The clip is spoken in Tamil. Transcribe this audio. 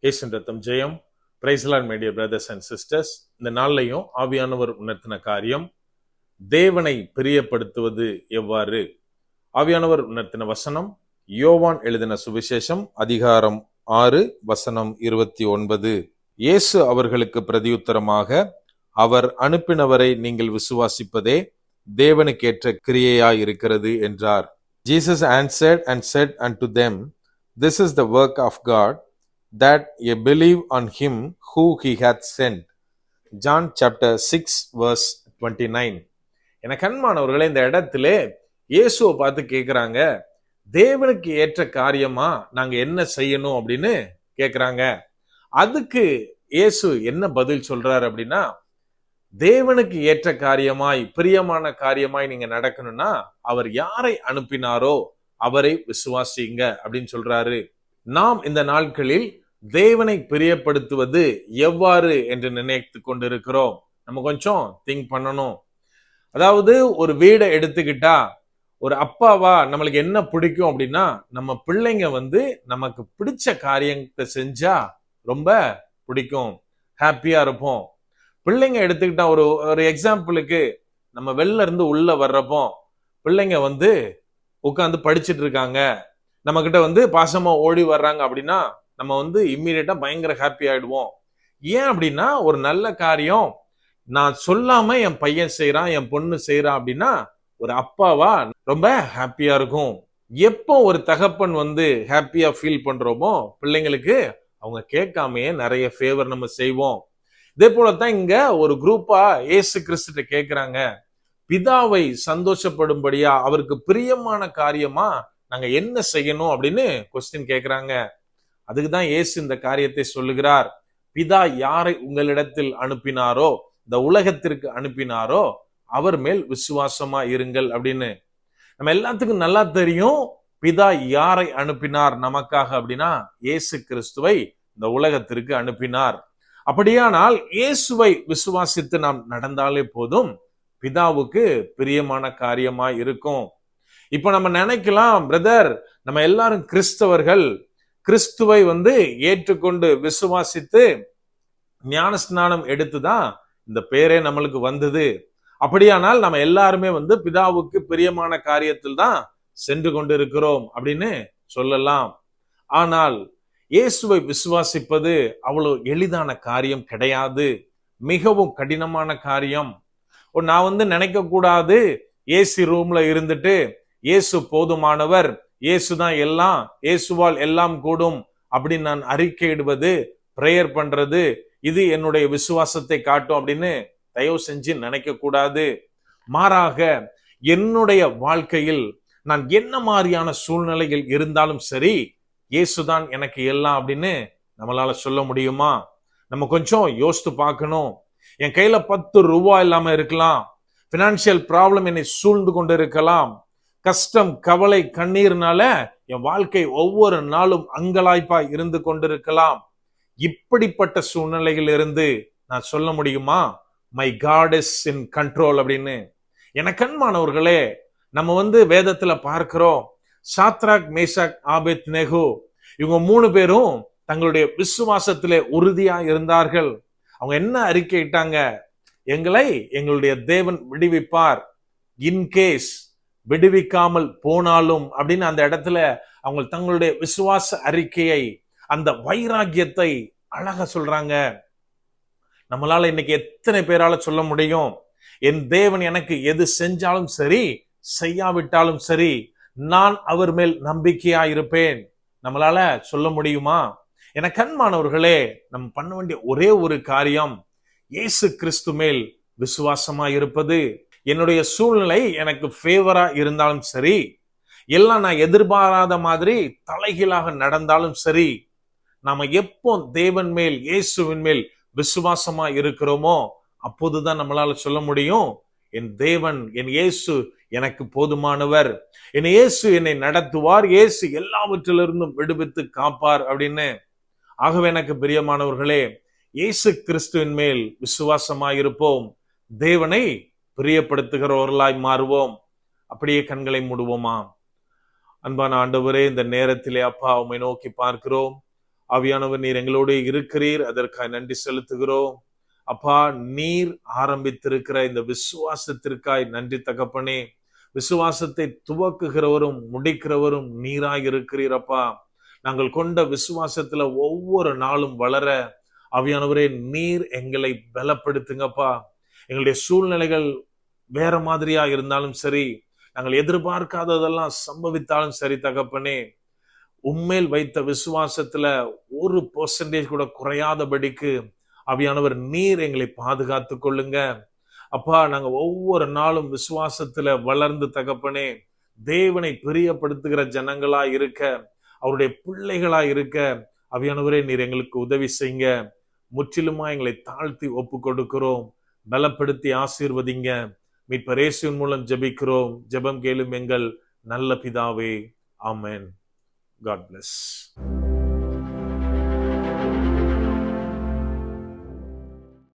இயேசுவின் ரத்தம் ஜெயம். Praise the lord my dear brothers and sisters. இந்த நாள்லையும் ஆவியானவர் உணர்த்தின காரியம், தேவனை பிரியப்படுத்துவது எவ்வாறு. ஆவியானவர் உணர்த்தின வசனம், யோவான் எழுதின சுவிசேஷம் அதிகாரம் 6 வசனம் 29. இயேசு அவர்களுக்கு பிரதியுத்தரமாக, அவர் அனுப்பினவரை நீங்கள் விசுவாசிப்பதே தேவனுக்கேற்ற கிரியையாயிருக்கிறது என்றார். Jesus answered and said unto them, This is the work of God, that ye believe on him who he hath sent. John chapter 6 verse 29. என கண்மானவர்களே, இந்த இடத்திலே இயேசுவை பார்த்து கேட்கிறாங்க, தேவனுக்கு ஏற்ற காரியமா நாங்க என்ன செய்யணும் அப்படின்னு கேட்கிறாங்க. அதுக்கு இயேசு என்ன பதில் சொல்றாரு அப்படின்னா, தேவனுக்கு ஏற்ற காரியமாய் பிரியமான காரியமாய் நீங்க நடக்கணும்னா அவர் யாரை அனுப்பினாரோ அவரை விசுவாசிங்க அப்படின்னு சொல்றாரு. நாம் இந்த நாட்களில் தேவனை பிரியப்படுத்துவது எவ்வாறு என்று நினைத்து கொண்டிருக்கிறோம். நம்ம கொஞ்சம் திங்க் பண்ணணும். அதாவது ஒரு வீடை எடுத்துக்கிட்டா, ஒரு அப்பாவா நம்மளுக்கு என்ன பிடிக்கும் அப்படின்னா, நம்ம பிள்ளைங்க நமக்கு பிடிச்ச காரியத்தை செஞ்சா ரொம்ப பிடிக்கும், ஹாப்பியா இருப்போம். பிள்ளைங்க எடுத்துக்கிட்டா, ஒரு எக்ஸாம்பிளுக்கு, நம்ம வெளில இருந்து உள்ள வர்றப்போ பிள்ளைங்க உட்காந்து படிச்சுட்டு இருக்காங்க, நம்ம கிட்ட பாசமா ஓடி வர்றாங்க அப்படின்னா நம்ம இம்மீடியட்டா பயங்கர ஹாப்பி ஆயிடுவோம். ஏன் அப்படின்னா, ஒரு நல்ல காரியம் நான் சொல்லாம என் பையன் செய்யறான், என் பொண்ணு செய்யறான் அப்படின்னா ஒரு அப்பாவா ரொம்ப ஹாப்பியா இருக்கும். எப்போ ஒரு தகப்பன் ஹாப்பியா ஃபீல் பண்றோமோ, பிள்ளைங்களுக்கு அவங்க கேட்காமையே நிறைய ஃபேவர் நம்ம செய்வோம். இதே போலத்தான் இங்க ஒரு குரூப்பா இயேசு கிறிஸ்துட்ட கேட்கிறாங்க, பிதாவை சந்தோஷப்படும்படியா அவருக்கு பிரியமான காரியமா நாங்க என்ன செய்யணும் அப்படின்னு கொஸ்டின் கேட்கிறாங்க. அதுக்குதான் இயேசு இந்த காரியத்தை சொல்லுகிறார். பிதா யாரை உங்களிடத்தில் அனுப்பினாரோ, இந்த உலகத்திற்கு அனுப்பினாரோ அவர் மேல் விசுவாசமா இருங்கள் அப்படின்னு. நம்ம எல்லாத்துக்கும் நல்லா தெரியும் பிதா யாரை அனுப்பினார் நமக்காக அப்படின்னா, இயேசு கிறிஸ்துவை இந்த உலகத்திற்கு அனுப்பினார். அப்படியானால் இயேசுவை விசுவாசித்து நாம் நடந்தாலே போதும், பிதாவுக்கு பிரியமான காரியமா இருக்கும். இப்ப நம்ம நினைக்கலாம், பிரதர் நம்ம எல்லாரும் கிறிஸ்தவர்கள், கிறிஸ்துவை ஏற்றுக்கொண்டு விசுவாசித்து ஞான ஸ்நானம் எடுத்துதான் இந்த பேரே நம்மளுக்கு வந்தது. அப்படியானால் நம்ம எல்லாருமே பிதாவுக்கு பிரியமான காரியத்தில் தான் சென்று கொண்டிருக்கிறோம் அப்படின்னு சொல்லலாம். ஆனால் இயேசுவை விசுவாசிப்பது அவ்வளவு எளிதான காரியம் கிடையாது, மிகவும் கடினமான காரியம். நான் நினைக்க கூடாது, ஏசி ரூம்ல இருந்துட்டு இயேசு போதுமானவர், இயேசுதான் எல்லாம், இயேசுவால் எல்லாம் கூடும் அப்படின்னு நான் அறிக்கையிடுவது, பிரேயர் பண்றது, இது என்னுடைய விசுவாசத்தை காட்டும் அப்படின்னு தயவு செஞ்சு நினைக்க கூடாது. மாறாக என்னுடைய வாழ்க்கையில் நான் என்ன மாதிரியான சூழ்நிலைகள் இருந்தாலும் சரி, இயேசுதான் எனக்கு எல்லாம் அப்படின்னு நம்மளால சொல்ல முடியுமா? நம்ம கொஞ்சம் யோசித்து பார்க்கணும். என் கையில 10 ரூபாய் இல்லாம இருக்கலாம், பினான்சியல் ப்ராப்ளம் என்னை சூழ்ந்து கொண்டு இருக்கலாம், கஷ்டம் கவலை கண்ணீர்னால என் வாழ்க்கை ஒவ்வொரு நாளும் அங்கலாய்ப்பா இருந்து கொண்டிருக்கலாம். இப்படிப்பட்ட சூழ்நிலையில் இருந்து நான் சொல்ல முடியுமா, my God is in control அப்படின்னு? எனக்கு அன்பானவர்களே, நம்ம வேதத்துல பார்க்கிறோம், சாத்ராக் மேஷாக் ஆபேத்நேகோ இவங்க 3 பேரும் தங்களுடைய விசுவாசத்திலே உறுதியா இருந்தார்கள். அவங்க என்ன அறிக்கையிட்டாங்க? எங்களை எங்களுடைய தேவன் விடுவிப்பார், இன்கேஸ் விடுவிக்காமல் போனாலும் அப்படின்னு அந்த இடத்துல அவங்க தங்களுடைய விசுவாச அறிக்கையை, அந்த வைராக்கியத்தை அழகா சொல்றாங்க. நம்மளால இன்னைக்கு எத்தனை பேரால சொல்ல முடியும், என் தேவன் எனக்கு எது செஞ்சாலும் சரி, செய்யாவிட்டாலும் சரி, நான் அவர் மேல் நம்பிக்கையா இருப்பேன்? நம்மளால சொல்ல முடியுமா? என கண்மானவர்களே, நம்ம பண்ண வேண்டிய ஒரே ஒரு காரியம், இயேசு கிறிஸ்து மேல் விசுவாசமா இருப்பது. என்னுடைய சூழ்நிலை எனக்கு ஃபேவரா இருந்தாலும் சரி, எல்லாம் நான் எதிர்பாராத மாதிரி தலைகீழாக நடந்தாலும் சரி, நாம எப்போ தேவன் மேல், இயேசுவின் மேல் விசுவாசமா இருக்கிறோமோ அப்போதுதான் நம்மளால சொல்ல முடியும், என் தேவன், என் இயேசு எனக்கு போதுமானவர், என் இயேசு என்னை நடத்துவார், இயேசு எல்லாவற்றிலிருந்தும் விடுவித்து காப்பார் அப்படின்னு. ஆகவே எனக்கு பிரியமானவர்களே, இயேசு கிறிஸ்துவின் மேல் விசுவாசமாய் இருப்போம், தேவனை பிரியப்படுத்துகிறவர்களாய் மாறுவோம். அப்படியே கண்களை மூடுவோமா? அன்பான ஆண்டவரே, இந்த நேரத்திலே அப்பா உம்மை நோக்கி பார்க்கிறோம். ஆவியானவர் நீர் எங்களோடு இருக்கிறீர், அதற்காக நன்றி செலுத்துகிறோம். அப்பா, நீர் ஆரம்பித்திருக்கிற இந்த விசுவாசத்திற்காய் நன்றி தகப்பனே. விசுவாசத்தை துவக்குகிறவரும் முடிக்கிறவரும் நீராய் இருக்கிறீர் அப்பா. நாங்கள் கொண்ட விசுவாசத்துல ஒவ்வொரு நாளும் வளர ஆவியானவரே நீர் எங்களை பலப்படுத்துங்கப்பா. எங்களுடைய சூழ்நிலைகள் வேற மாதிரியா இருந்தாலும் சரி, நாங்கள் எதிர்பார்க்காததெல்லாம் சம்பவித்தாலும் சரி தகப்பனே, உம்மேல் வைத்த விசுவாசத்துல 1% கூட குறையாதபடிக்கு ஆவியானவர் நீர் எங்களை பாதுகாத்து கொள்ளுங்க அப்பா. நாங்க ஒவ்வொரு நாளும் விசுவாசத்துல வளர்ந்து தகப்பனே, தேவனை பிரியப்படுத்துகிற ஜனங்களா இருக்க, அவருடைய பிள்ளைகளா இருக்க ஆவியானவரே நீர் எங்களுக்கு உதவி செய்யுங்க. முற்றிலுமா எங்களை தாழ்த்தி ஒப்பு கொடுக்கிறோம். பலப்படுத்தி ஆசீர்வதிங்க. மீட்பர் இயேசுவின் மூலம் ஜெபிக்கிறோம். ஜெபம் கேளும் எங்கள் நல்ல பிதாவே. ஆமென். God bless.